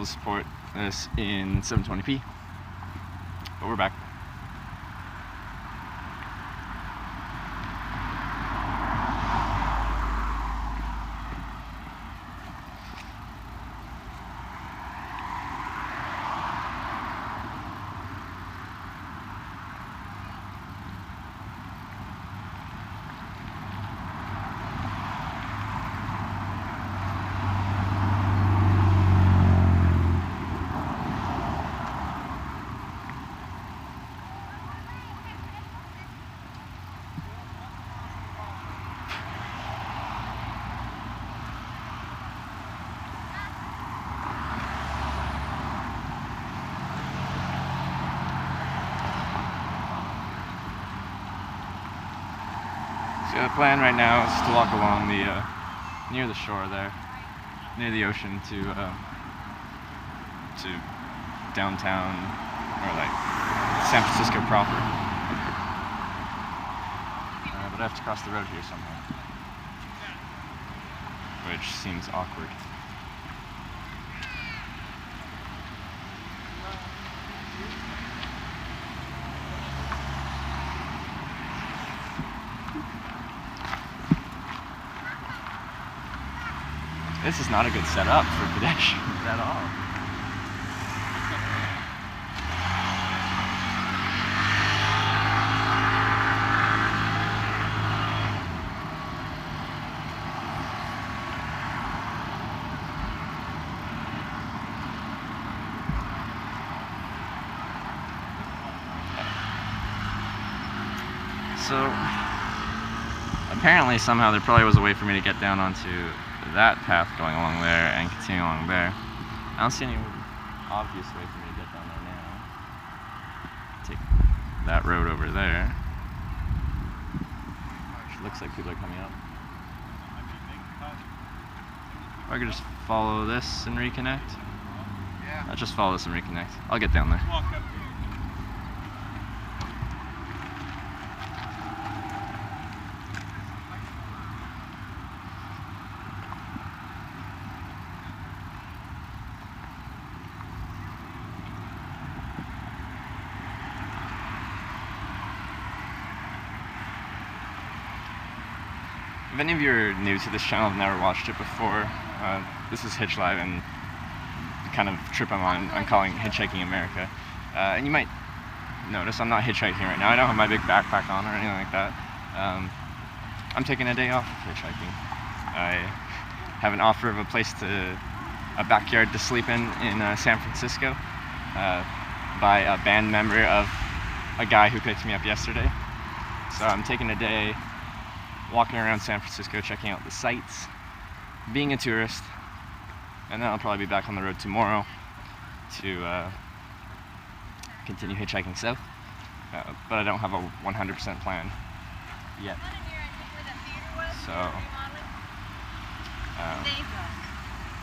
able to support this in 720p, but we're back. So the plan right now is to walk along the near the shore there, near the ocean to downtown, or like San Francisco proper. But I have to cross the road here somehow, which seems awkward. This is not a good setup for pedestrians at all. So, apparently somehow there probably was a way for me to get down onto that path going along there and continue along there. I don't see any obvious way for me to get down there now. Take that road over there. Which looks like people are coming up. Or I could just follow this and reconnect. I'll just follow this and reconnect. I'll get down there. If any of you are new to this channel, have never watched it before, this is Hitch Live, and the kind of trip I'm calling Hitchhiking America. And you might notice I'm not hitchhiking right now. I don't have my big backpack on or anything like that. I'm taking a day off of hitchhiking. I have an offer of a backyard to sleep in San Francisco by a band member of a guy who picked me up yesterday. So I'm taking a day walking around San Francisco, checking out the sights, being a tourist, and then I'll probably be back on the road tomorrow to continue hitchhiking south. But I don't have a 100% plan yet. So,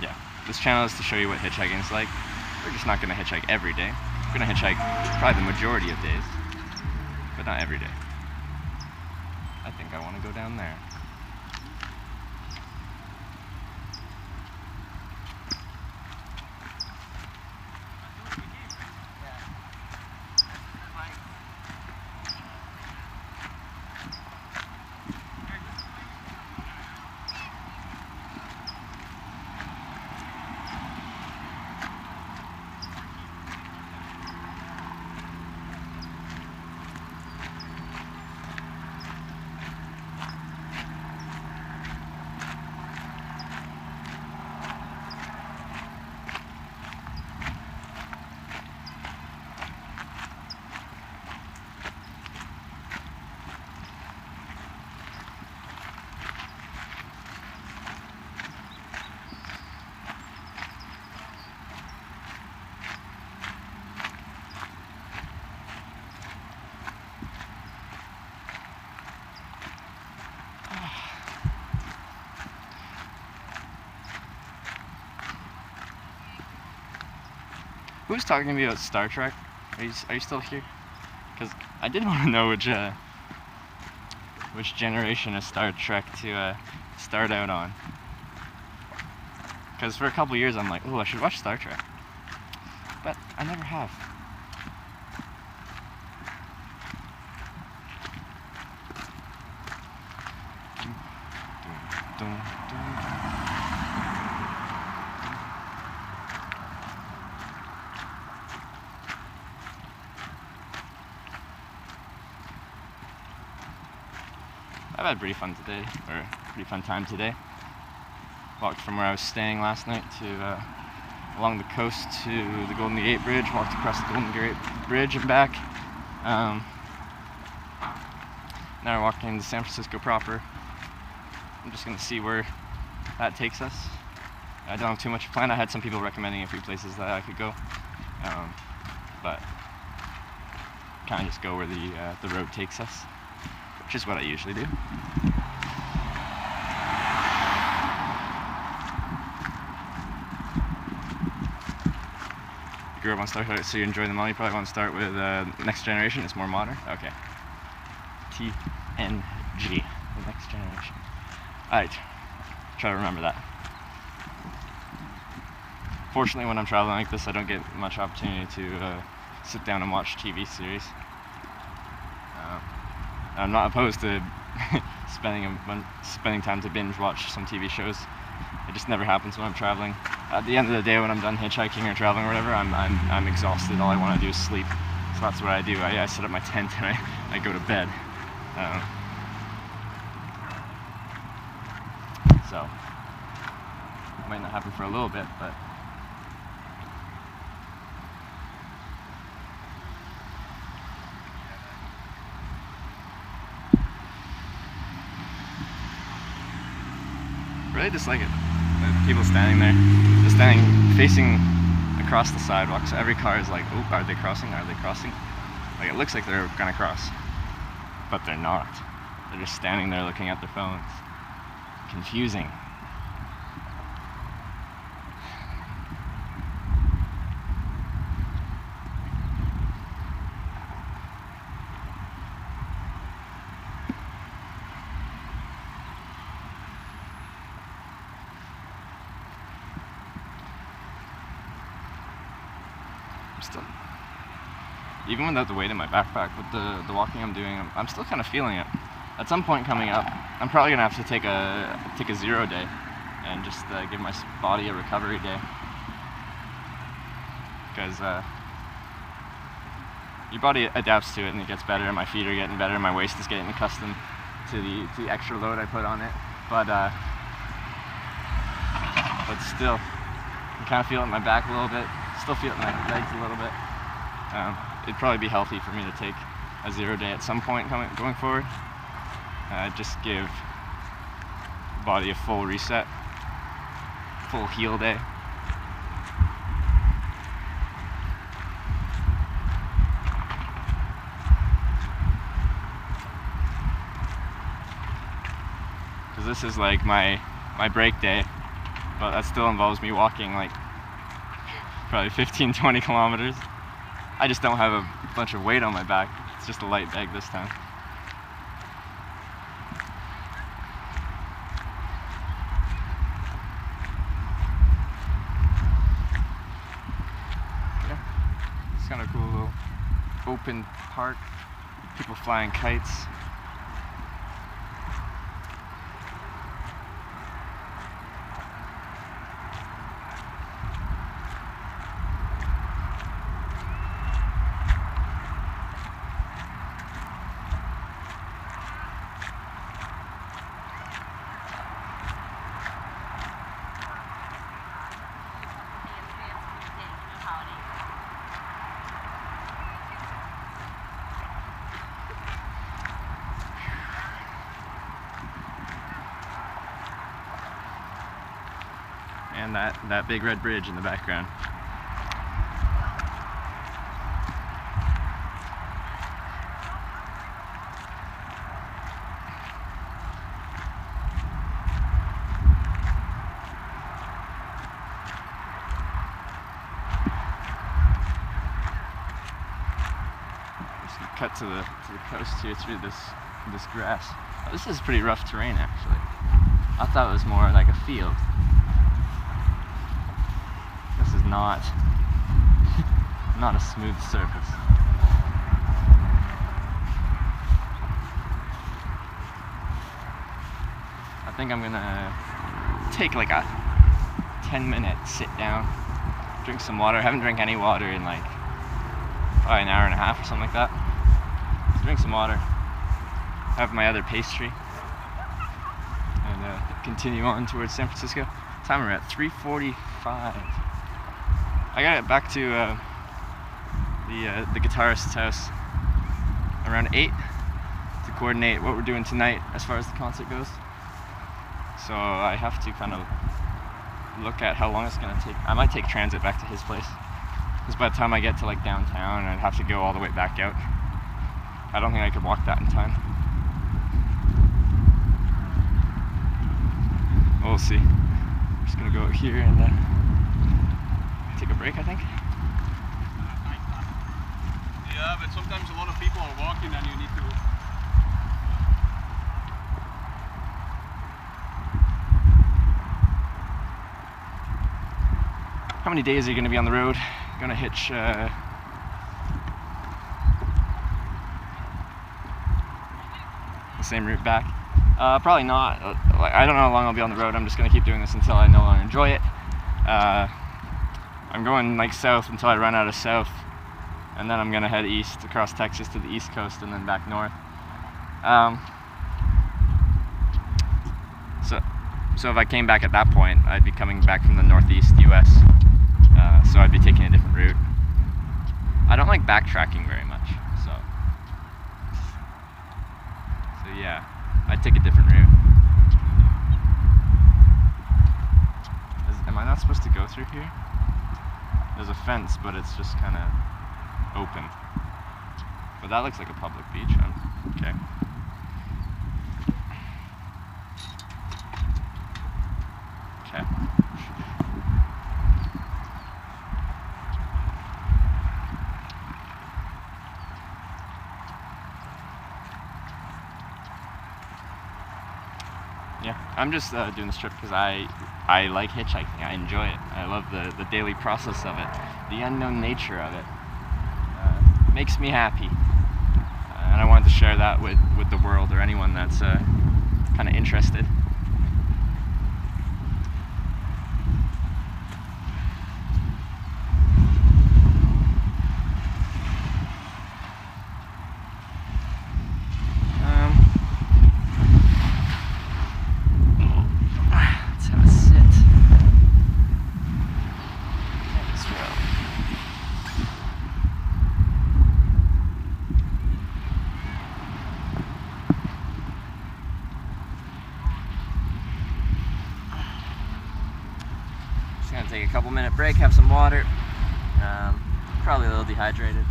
yeah, this channel is to show you what hitchhiking is like. We're just not going to hitchhike every day. We're going to hitchhike probably the majority of days, but not every day. I think I want to go down there. Who's talking to me about Star Trek? Are you still here? Because I did want to know which generation of Star Trek to start out on. Because for a couple years I'm like, oh, I should watch Star Trek. but I never have. I've had a pretty fun today, or a pretty fun time today. Walked from where I was staying last night to along the coast to the Golden Gate Bridge, walked across the Golden Gate Bridge and back. Now we're walking to San Francisco proper. I'm just gonna see where that takes us. I don't have too much planned. I had some people recommending a few places that I could go, but kind of just go where the road takes us, which is what I usually do. You grew up on Star Trek, so you enjoy them all. You probably want to start with Next Generation. It's more modern. Okay. TNG, the Next Generation. Alright, try to remember that. Fortunately, when I'm traveling like this, I don't get much opportunity to sit down and watch TV series. I'm not opposed to spending time to binge watch some TV shows. It just never happens when I'm traveling. At the end of the day, when I'm done hitchhiking or traveling or whatever, I'm exhausted. All I want to do is sleep. So that's what I do. I set up my tent and I go to bed. So it might not happen for a little bit, but really dislike it. The people standing there, just standing facing across the sidewalk. So every car is like, oh, are they crossing? Are they crossing? Like, it looks like they're gonna cross, but they're not. They're just standing there looking at their phones. Confusing. Still, even without the weight in my backpack, with the walking I'm doing, I'm still kind of feeling it. At some point coming up, I'm probably gonna have to take a 0 day and just give my body a recovery day, because your body adapts to it and it gets better. And my feet are getting better. My waist is getting accustomed to the extra load I put on it. But still, I kind of feel it in my back a little bit. Still feel it in my legs a little bit. It'd probably be healthy for me to take a 0 day at some point going forward. Just give the body a full reset, full heal day. Because this is like my break day, but that still involves me walking like probably 15-20 kilometers. I just don't have a bunch of weight on my back. It's just a light bag this time. Yeah, it's kind of cool little open park. People flying kites. And that big red bridge in the background. Just cut to the coast here through this grass. Oh, this is pretty rough terrain actually. I thought it was more like a field. This is not. not a smooth surface. I think I'm gonna take like a 10-minute sit down, drink some water. I haven't drank any water in like probably an hour and a half or something like that. So drink some water, have my other pastry, and continue on towards San Francisco. Time we're at 3:45. I gotta get back to the guitarist's house around 8 to coordinate what we're doing tonight as far as the concert goes. So I have to kind of look at how long it's gonna take. I might take transit back to his place, because by the time I get to like downtown, I'd have to go all the way back out. I don't think I could walk that in time. We'll see. I'm just gonna go out here and take a break, I think. Yeah, but sometimes a lot of people are walking and you need to... How many days are you going to be on the road? Going to hitch the same route back? Probably not. I don't know how long I'll be on the road. I'm just going to keep doing this until I no longer enjoy it. I'm going like south until I run out of south, and then I'm going to head east across Texas to the east coast and then back north. So if I came back at that point, I'd be coming back from the northeast US. So I'd be taking a different route. I don't like backtracking very much, so yeah, I'd take a different route. Am I not supposed to go through here? There's a fence, but it's just kind of open. But that looks like a public beach. Okay. Okay. Yeah, I'm just doing this trip because I like hitchhiking. I enjoy it. I love the daily process of it, the unknown nature of it. Makes me happy, and I wanted to share that with the world or anyone that's kind of interested. Take a couple minute break, have some water. Probably a little dehydrated.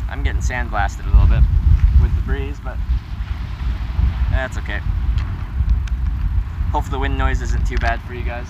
I'm getting sandblasted a little bit with the breeze, but that's okay. Hopefully the wind noise isn't too bad for you guys.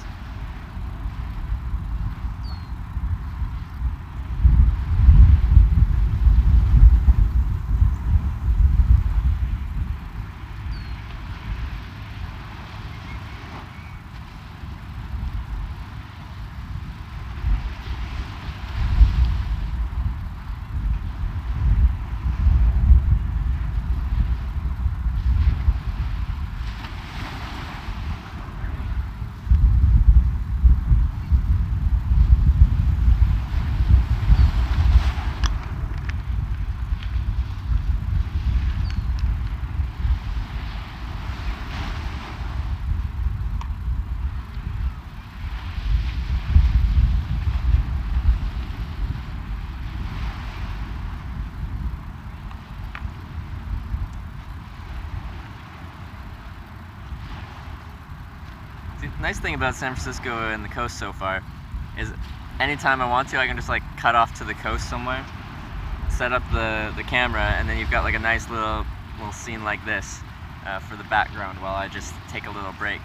The nice thing about San Francisco and the coast so far is anytime I want to, I can just like cut off to the coast somewhere, set up the camera, and then you've got like a nice little scene like this for the background while I just take a little break.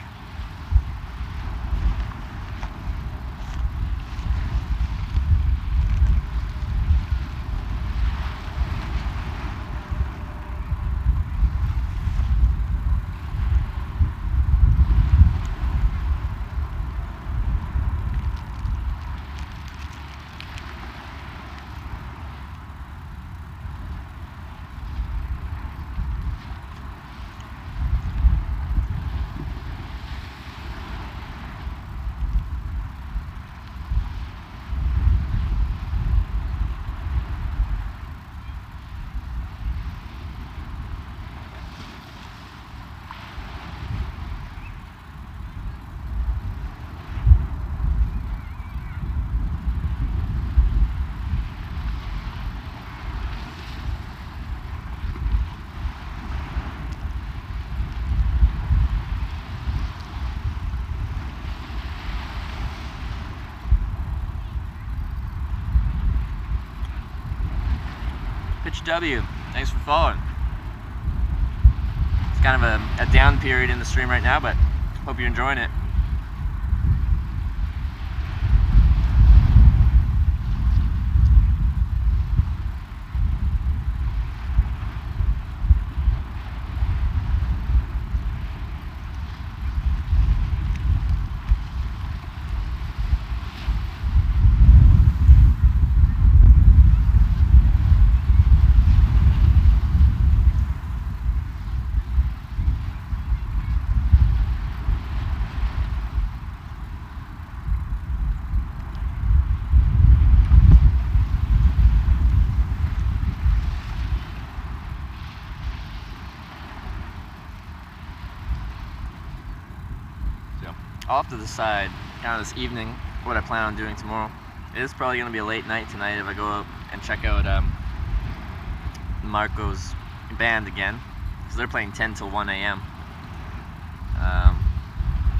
HW, thanks for following. It's kind of a down period in the stream right now, but hope you're enjoying it. I'll have to decide kind of this evening what I plan on doing tomorrow. It is probably going to be a late night tonight if I go out and check out Marco's band again, because they're playing 10 till 1 a.m.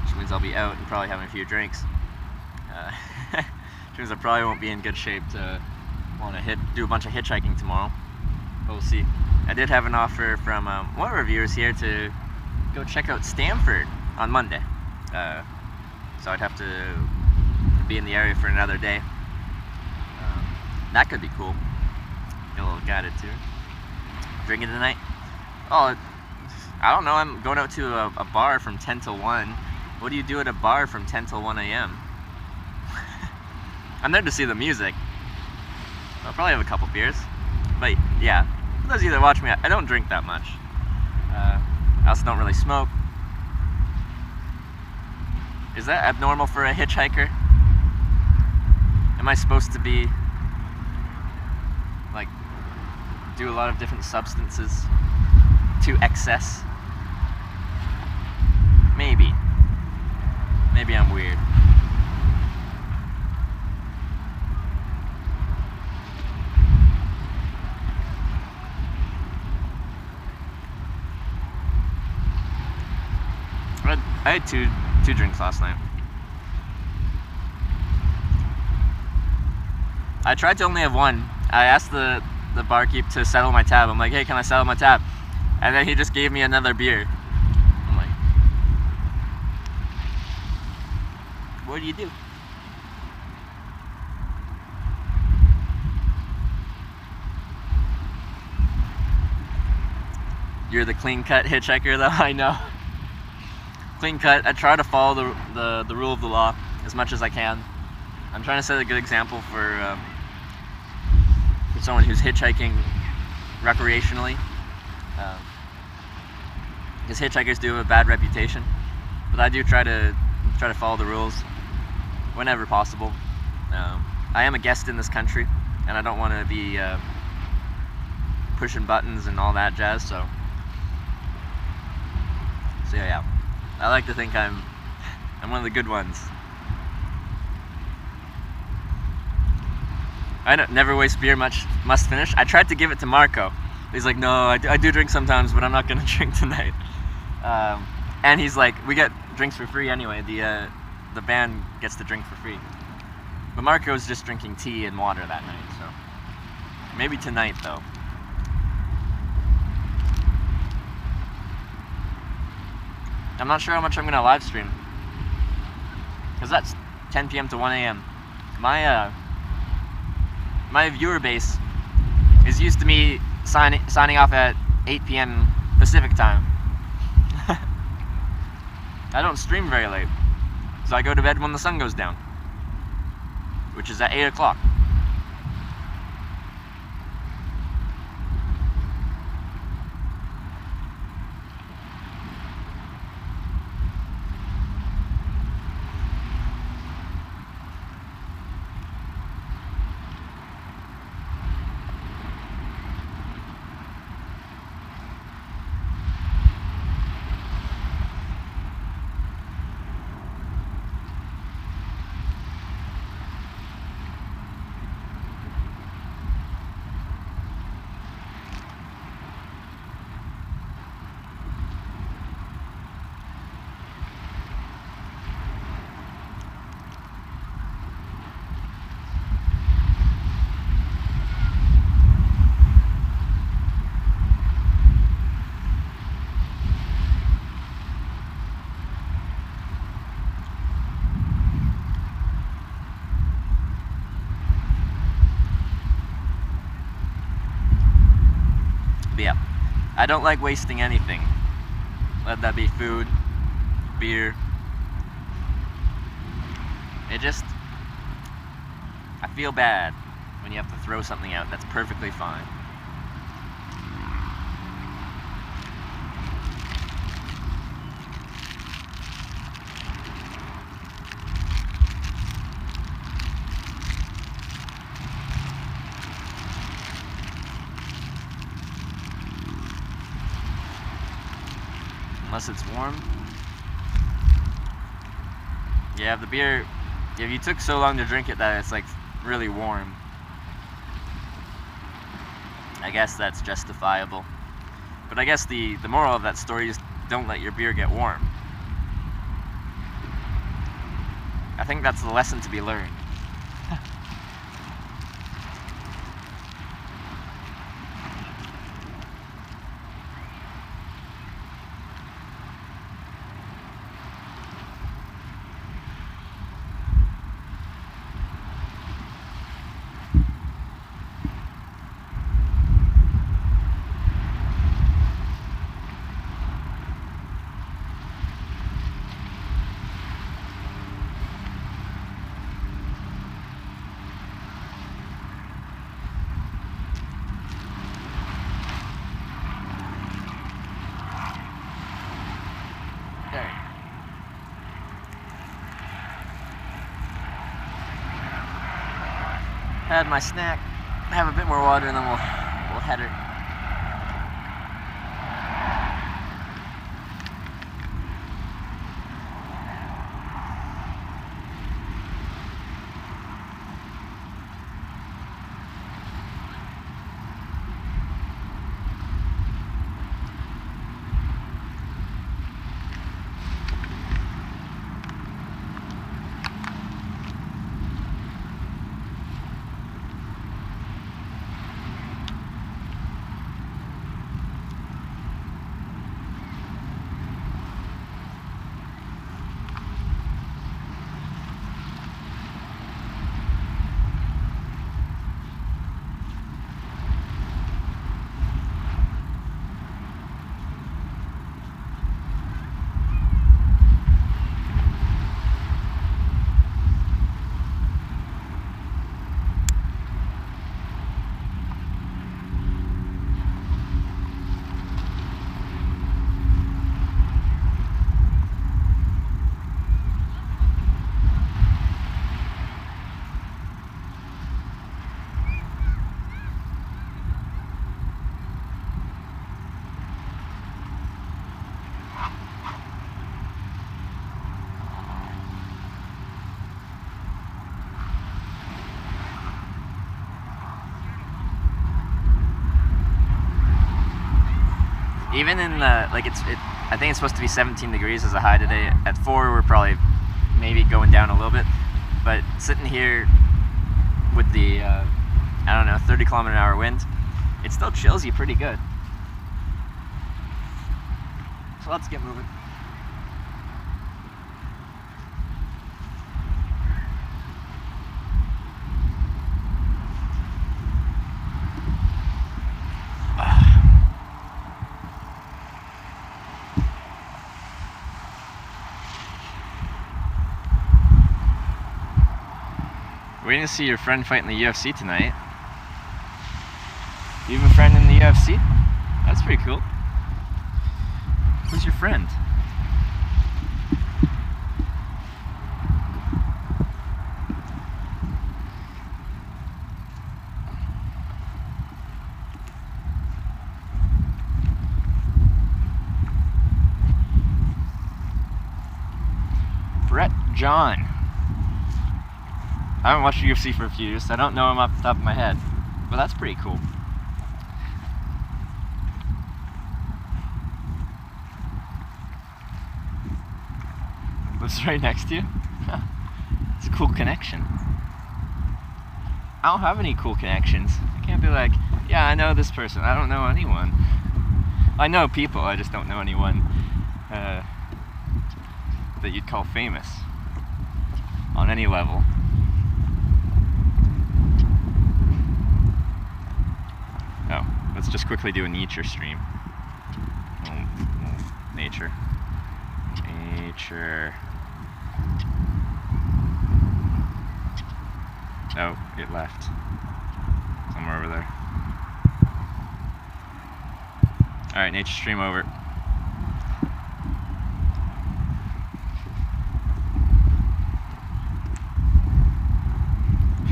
Which means I'll be out and probably having a few drinks. Which means I probably won't be in good shape to want to do a bunch of hitchhiking tomorrow. But we'll see. I did have an offer from one of our viewers here to go check out Stamford on Monday. So I'd have to be in the area for another day. That could be cool. Get a little guided tour. Drinking tonight? Oh, I don't know. I'm going out to a bar from 10 till 1. What do you do at a bar from 10 till 1 a.m.? I'm there to see the music. I'll probably have a couple beers. But yeah, for those of you that watch me, I don't drink that much. I also don't really smoke. Is that abnormal for a hitchhiker? Am I supposed to be, like, do a lot of different substances to excess? Maybe. Maybe I'm weird. I had two drinks last night. I tried to only have one. I asked the barkeep to settle my tab. I'm like, hey, can I settle my tab? And then he just gave me another beer. I'm like, what do you do? You're the clean-cut hitchhiker, though. I know. Clean cut. I try to follow the rule of the law as much as I can. I'm trying to set a good example for someone who's hitchhiking recreationally. Because hitchhikers do have a bad reputation, but I do try to follow the rules whenever possible. I am a guest in this country, and I don't want to be pushing buttons and all that jazz. So yeah. I like to think I'm one of the good ones. I never waste beer, must finish. I tried to give it to Marco. He's like, no, I do drink sometimes, but I'm not gonna drink tonight. And he's like, we get drinks for free anyway. The band gets the drink for free. But Marco's just drinking tea and water that night, so maybe tonight though. I'm not sure how much I'm gonna live stream, because that's 10 p.m. to 1 a.m. My viewer base is used to me signing off at 8 p.m. Pacific time. I don't stream very late, so I go to bed when the sun goes down, which is at 8 o'clock. I don't like wasting anything. Let that be food, beer. I feel bad when you have to throw something out that's perfectly fine. Unless it's warm. Yeah, the beer, if you took so long to drink it that it's like really warm, I guess that's justifiable. But I guess the moral of that story is don't let your beer get warm. I think that's the lesson to be learned. Had my snack, have a bit more water, and then we'll head her. Even in the, like I think it's supposed to be 17 degrees as a high today. At 4 we're probably maybe going down a little bit, but sitting here with the, I don't know, 30 kilometer an hour wind, it still chills you pretty good. So let's get moving. We're gonna see your friend fight in the UFC tonight. You have a friend in the UFC? That's pretty cool. Who's your friend? Brett John. I haven't watched UFC for a few years, so I don't know him off the top of my head. But that's pretty cool. Lives right next to you? It's a cool connection. I don't have any cool connections. I can't be like, yeah, I know this person. I don't know anyone. I know people, I just don't know anyone that you'd call famous on any level. Oh, let's just quickly do a nature stream. nature. Nature. Oh, it left. Somewhere over there. Alright, nature stream over.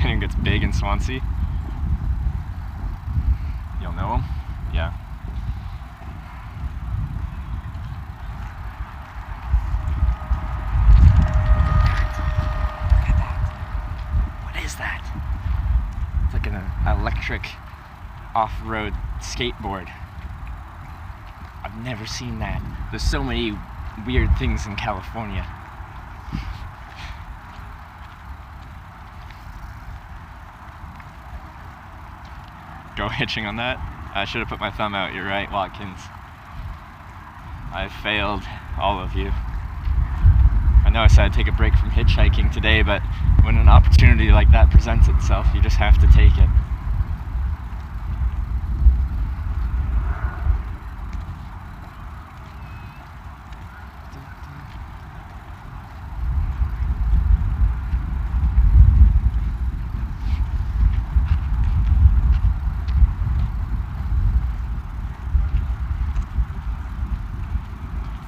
Anyone gets big in Swansea? You'll know him? Yeah. Look at that. What is that? It's like an electric off-road skateboard. I've never seen that. There's so many weird things in California. Go hitching on that? I should have put my thumb out. You're right, Watkins. I failed all of you. I know I said I'd take a break from hitchhiking today, but when an opportunity like that presents itself, you just have to take it.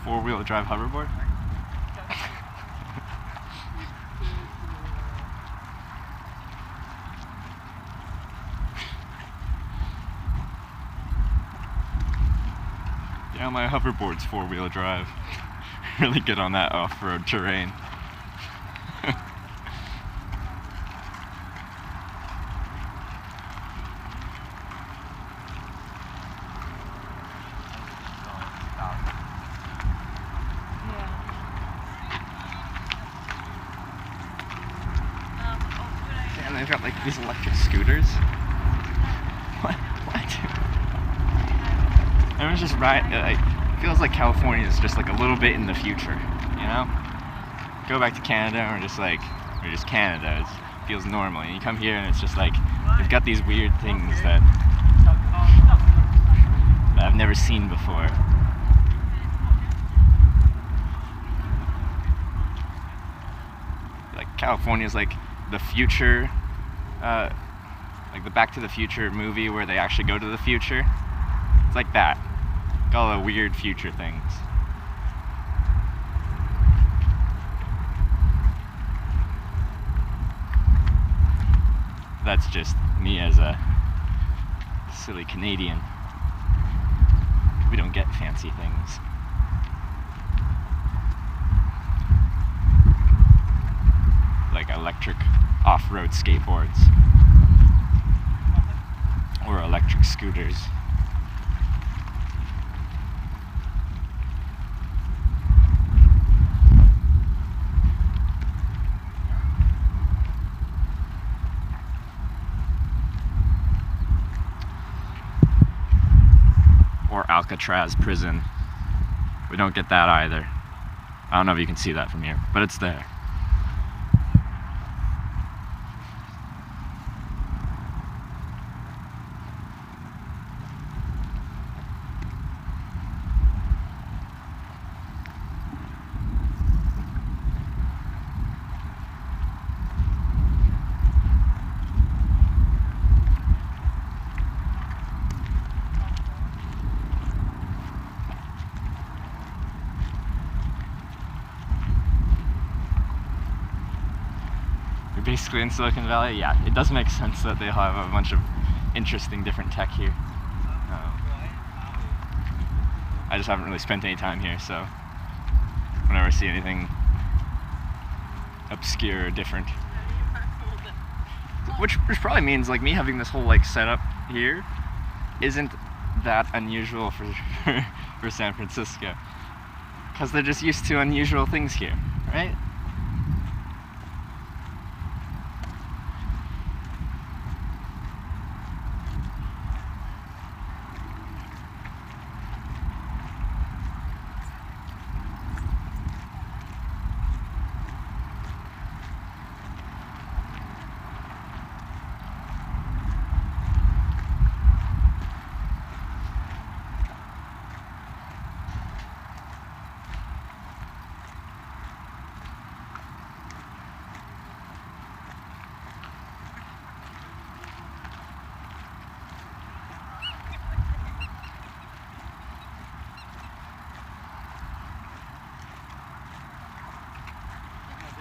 Four-wheel drive hoverboard? Yeah, my hoverboard's four-wheel drive. Really good on that off-road terrain. And they've got like these electric scooters. What? Everyone's just riding. It feels like California is just like a little bit in the future, you know? Go back to Canada or just Canada. It feels normal. And you come here and it's just like they've got these weird things that I've never seen before. Like California's like the future, like the Back to the Future movie where they actually go to the future. It's like that. Like all the weird future things. That's just me as a silly Canadian. We don't get fancy things. Like electric off-road skateboards or electric scooters. Or Alcatraz prison. We don't get that either. I don't know if you can see that from here, but it's there. Basically in Silicon Valley, yeah, it does make sense that they have a bunch of interesting different tech here. I just haven't really spent any time here, so whenever I see anything obscure or different, which probably means like me having this whole like setup here isn't that unusual for for San Francisco, because they're just used to unusual things here, right?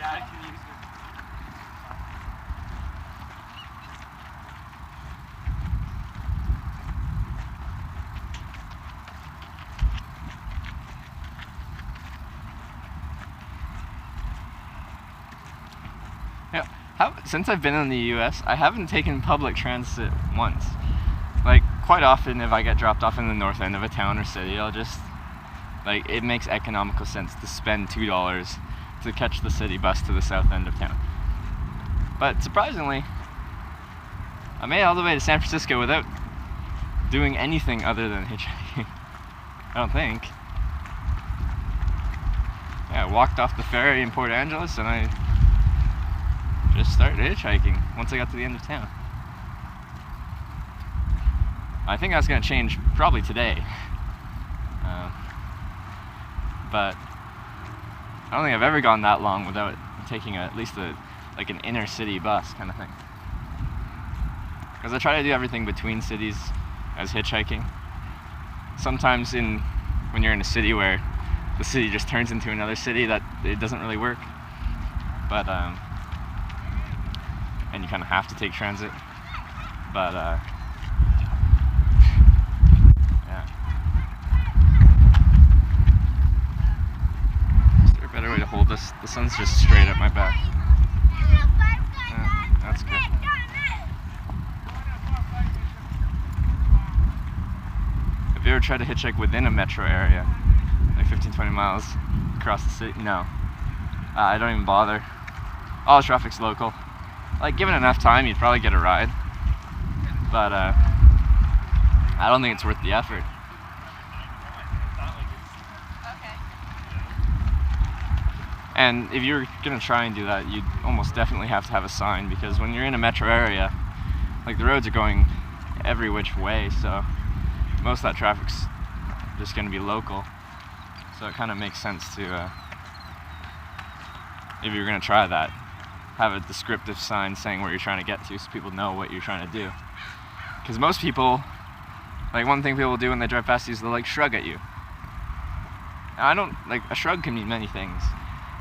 Yeah, I can use it. Since I've been in the US, I haven't taken public transit once. Like, quite often if I get dropped off in the north end of a town or city, I'll just, like, it makes economical sense to spend $2 to catch the city bus to the south end of town. But surprisingly, I made it all the way to San Francisco without doing anything other than hitchhiking. I don't think. Yeah, I walked off the ferry in Port Angeles and I just started hitchhiking once I got to the end of town. I think that's going to change probably today. But I don't think I've ever gone that long without taking at least like an inner city bus kind of thing. Because I try to do everything between cities as hitchhiking. Sometimes when you're in a city where the city just turns into another city, that it doesn't really work. But and you kind of have to take transit. But yeah. Is there a better way to hold this? The sun's just straight at my back. That's good. Have you ever tried to hitchhike within a metro area? Like 15-20 miles across the city? No. I don't even bother. All the traffic's local. Like, given enough time, you'd probably get a ride. But I don't think it's worth the effort. And if you're gonna try and do that, you'd almost definitely have to have a sign, because when you're in a metro area, like, the roads are going every which way, so most of that traffic's just gonna be local. So it kind of makes sense to, if you're gonna try that, have a descriptive sign saying where you're trying to get to so people know what you're trying to do. Because most people, like, one thing people do when they drive past you is they'll, like, shrug at you. Now, I don't, like, a shrug can mean many things.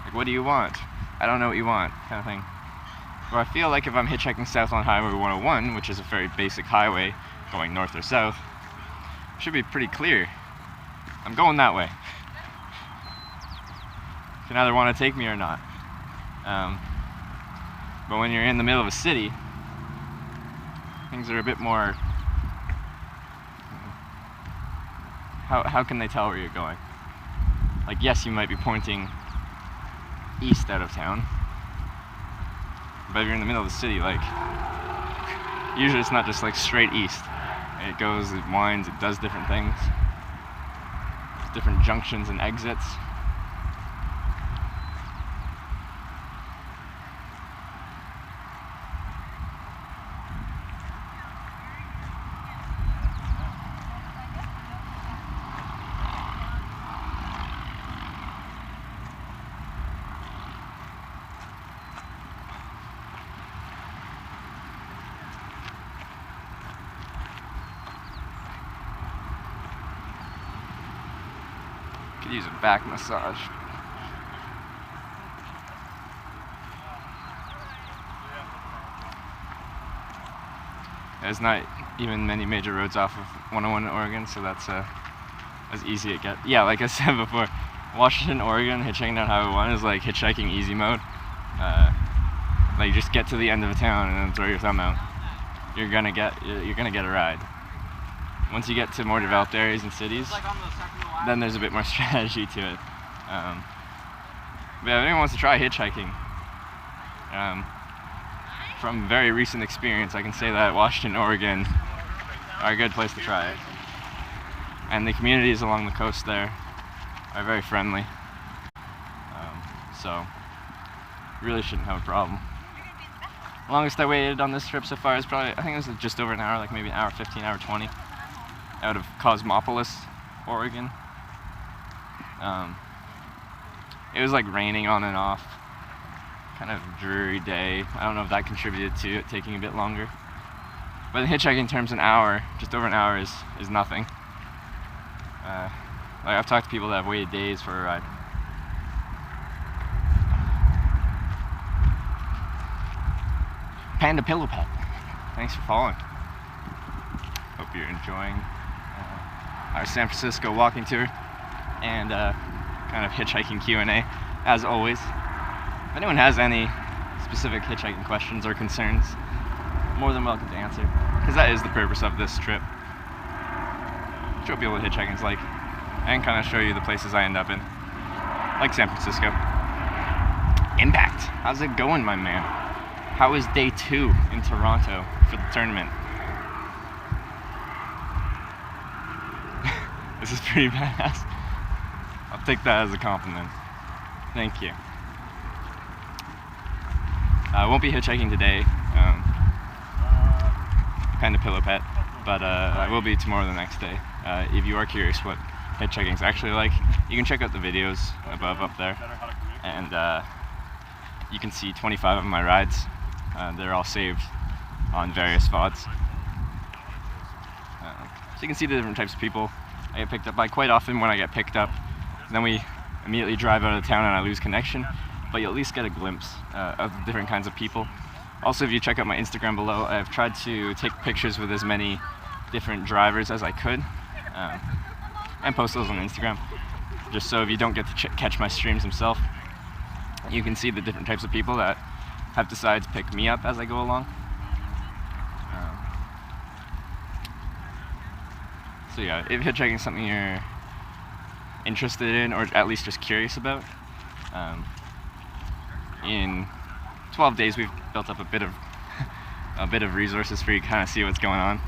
Like, what do you want? I don't know what you want, kind of thing. Where I feel like if I'm hitchhiking south on Highway 101, which is a very basic highway going north or south, it should be pretty clear. I'm going that way. You can either want to take me or not. But when you're in the middle of a city, things are a bit more... How can they tell where you're going? Like, yes, you might be pointing east out of town, but if you're in the middle of the city, like, usually it's not just like straight east. It goes, it winds, it does different things. There's different junctions and exits. Could use a back massage. There's not even many major roads off of 101 in Oregon, so that's as easy it gets. Yeah, like I said before, Washington, Oregon, hitchhiking down Highway 1 is like hitchhiking easy mode. Like, you just get to the end of a town and then throw your thumb out. You're gonna get a ride. Once you get to more developed areas and cities, then there's a bit more strategy to it. But if anyone wants to try hitchhiking, from very recent experience, I can say that Washington, Oregon are a good place to try it. And the communities along the coast there are very friendly. So you really shouldn't have a problem. Longest I waited on this trip so far is probably, I think it was just over an hour, like maybe an hour 15, hour 20, out of Cosmopolis, Oregon. It was like raining on and off, kind of dreary day. I don't know if that contributed to it taking a bit longer. But in hitchhiking terms, an hour, just over an hour is nothing. Like, I've talked to people that have waited days for a ride. Panda Pillow Pet. Thanks for following. Hope you're enjoying our San Francisco walking tour and kind of hitchhiking Q&A, as always. If anyone has any specific hitchhiking questions or concerns, more than welcome to answer, because that is the purpose of this trip. Show people what hitchhiking's like, and kind of show you the places I end up in, like San Francisco. Impact, how's it going, my man? How is day 2 in Toronto for the tournament? This is pretty badass. I'll take that as a compliment. Thank you. I won't be hitchhiking today, Panda Pillow Pet, but I will be tomorrow, the next day. If you are curious what hitchhiking is actually like, you can check out the videos above up there, and you can see 25 of my rides. They're all saved on various VODs. So you can see the different types of people I get picked up by. Quite often when I get picked up, then we immediately drive out of town and I lose connection, but you at least get a glimpse of the different kinds of people. Also, if you check out my Instagram below, I've tried to take pictures with as many different drivers as I could, and post those on Instagram, just so if you don't get to catch my streams himself, you can see the different types of people that have decided to pick me up as I go along. So yeah, if hitchhiking is something you're interested in, or at least just curious about, in 12 days we've built up a bit of resources for you to kind of see what's going on,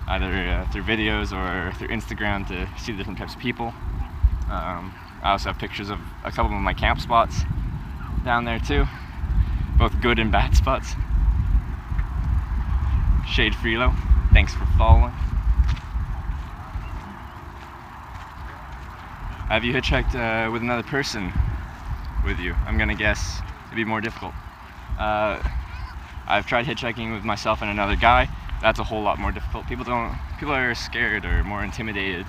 either through videos or through Instagram, to see the different types of people. I also have pictures of a couple of my camp spots down there too, both good and bad spots. Shade Freelo, thanks for following. Have you hitchhiked with another person with you? I'm gonna guess it'd be more difficult. I've tried hitchhiking with myself and another guy. That's a whole lot more difficult. People are scared or more intimidated,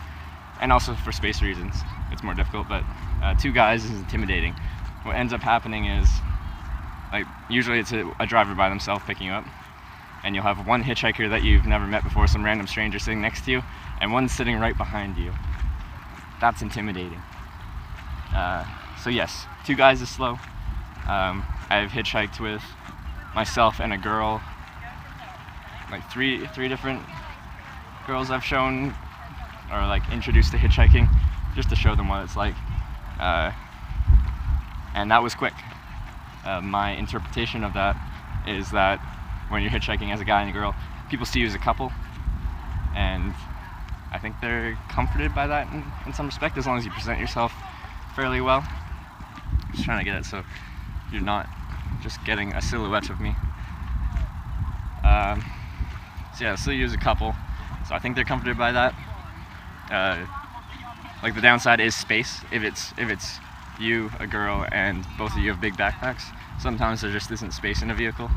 and also for space reasons, it's more difficult. But 2 guys is intimidating. What ends up happening is, like, usually it's a driver by themselves picking you up, and you'll have one hitchhiker that you've never met before, some random stranger sitting next to you, and one sitting right behind you. That's intimidating. So yes, 2 guys is slow. I've hitchhiked with myself and a girl, like three different girls I've shown or like introduced to hitchhiking, just to show them what it's like. And that was quick. My interpretation of that is that when you're hitchhiking as a guy and a girl, people see you as a couple, and I think they're comforted by that in some respect, as long as you present yourself fairly well. Just trying to get it so you're not just getting a silhouette of me. So yeah, still use a couple, so I think they're comforted by that. Like, the downside is space. If it's you, a girl, and both of you have big backpacks, sometimes there just isn't space in a vehicle.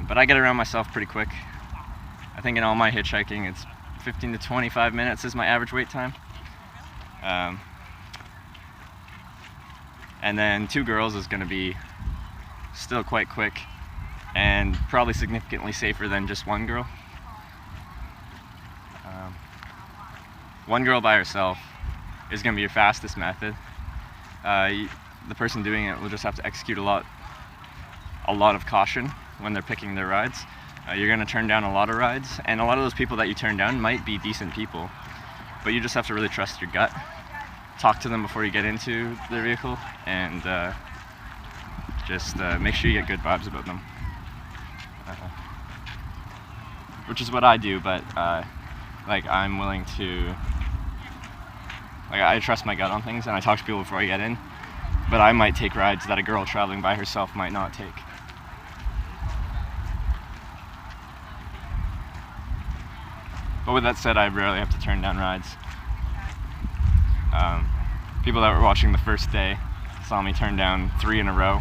But I get around myself pretty quick. I think in all my hitchhiking, it's 15 to 25 minutes is my average wait time. And then 2 girls is going to be still quite quick, and probably significantly safer than just 1 girl. 1 girl by herself is going to be your fastest method. The person doing it will just have to execute a lot of caution when they're picking their rides. You're going to turn down a lot of rides, and a lot of those people that you turn down might be decent people, but you just have to really trust your gut. Talk to them before you get into their vehicle, and just make sure you get good vibes about them. Which is what I do, but like, I'm willing to, like, I trust my gut on things, and I talk to people before I get in, but I might take rides that a girl traveling by herself might not take. But with that said, I rarely have to turn down rides. People that were watching the first day saw me turn down 3 in a row,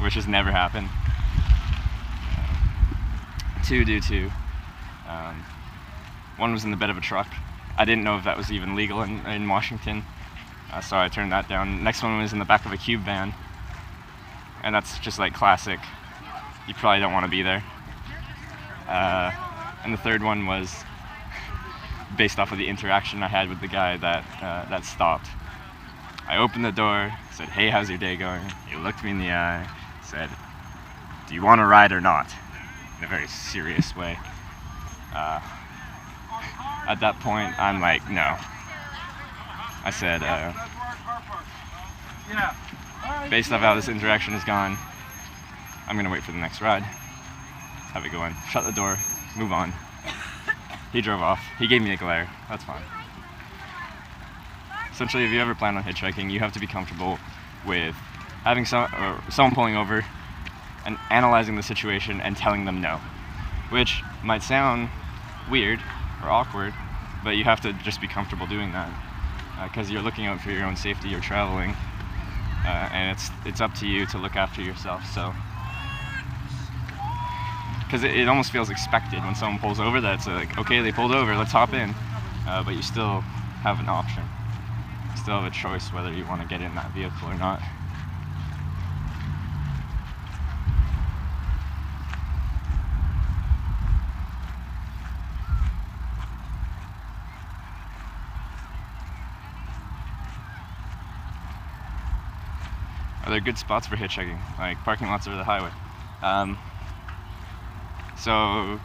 which has never happened. 2 due to, 1 was in the bed of a truck. I didn't know if that was even legal in Washington, so I turned that down. Next one was in the back of a cube van, and that's just like classic you probably don't want to be there. And the third one was based off of the interaction I had with the guy that stopped. I opened the door, said, "Hey, how's your day going?" He looked me in the eye, said, "Do you want to ride or not?" In a very serious way. At that point, I'm like, no. I said, based off how this interaction has gone, I'm gonna wait for the next ride. Have it go in. Shut the door, move on. He drove off. He gave me a glare. That's fine. Essentially, if you ever plan on hitchhiking, you have to be comfortable with having someone pulling over and analyzing the situation and telling them no, which might sound weird or awkward, but you have to just be comfortable doing that because you're looking out for your own safety. You're traveling, and it's up to you to look after yourself. So, because it almost feels expected when someone pulls over. That's like, okay, they pulled over, let's hop in, but you still have an option. You still have a choice whether you want to get in that vehicle or not. Are there good spots for hitchhiking, like parking lots over the highway? So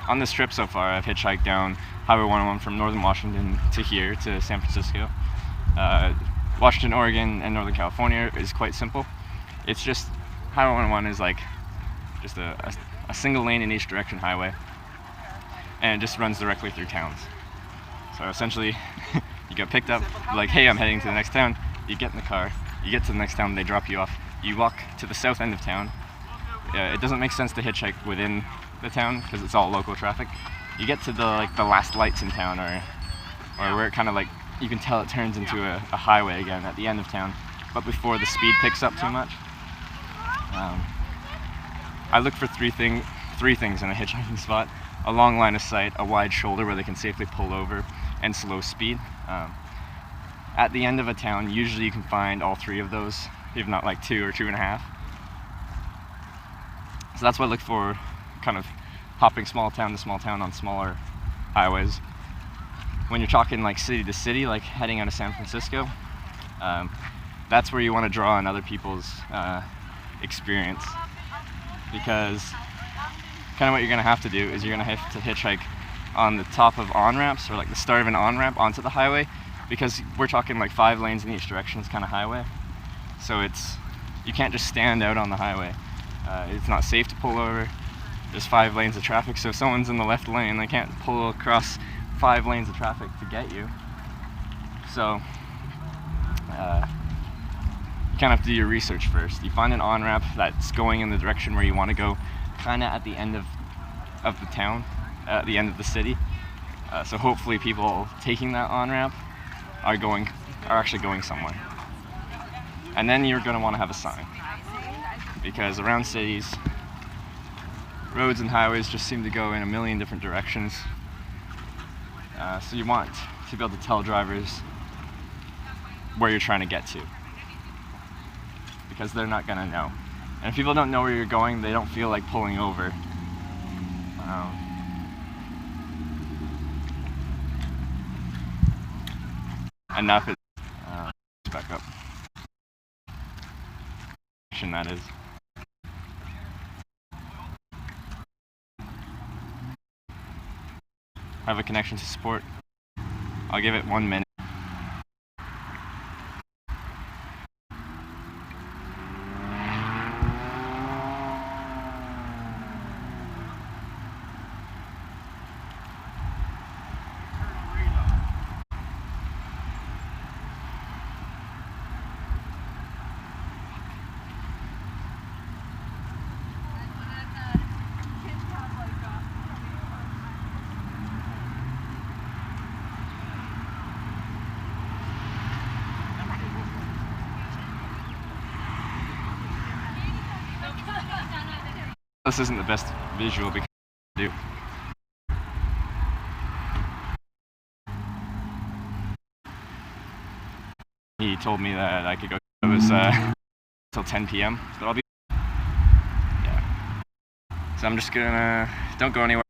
on this trip so far, I've hitchhiked down Highway 101 from Northern Washington to here, to San Francisco. Washington, Oregon, and Northern California is quite simple. It's just, Highway 101 is like just a single lane in each direction highway, and it just runs directly through towns. So essentially, you get picked up, like, hey, I'm heading to the next town. You get in the car, you get to the next town, they drop you off. You walk to the south end of town. It doesn't make sense to hitchhike within the town because it's all local traffic. You get to the last lights in town, or where it kind of like, you can tell it turns into a highway again at the end of town, but before the speed picks up too much. I look for three things in a hitchhiking spot: a long line of sight, a wide shoulder where they can safely pull over, and slow speed. At the end of a town, usually you can find all three of those, if not like 2 or 2.5. So that's what I look for, kind of hopping small town to small town on smaller highways. When you're talking like city to city, like heading out of San Francisco, that's where you want to draw on other people's experience, because kind of what you're going to have to do is you're going to have to hitchhike on the top of on-ramps, or like the start of an on-ramp onto the highway, because we're talking like 5 lanes in each direction. It's kind of highway, so you can't just stand out on the highway. It's not safe to pull over. There's 5 lanes of traffic, so if someone's in the left lane, they can't pull across 5 lanes of traffic to get you. So you kind of have to do your research first. You find an on-ramp that's going in the direction where you want to go, kind of at the end of the town, at the end of the city. So hopefully people taking that on-ramp are actually going somewhere. And then you're going to want to have a sign, because around cities, roads and highways just seem to go in a million different directions. So you want to be able to tell drivers where you're trying to get to, because they're not going to know. And if people don't know where you're going, they don't feel like pulling over. Enough is back up. That is. I have a connection to support. I'll give it 1 minute. This isn't the best visual because I do. He told me that I could go. It was till 10 p.m. But I'll be. So I'm just gonna, don't go anywhere.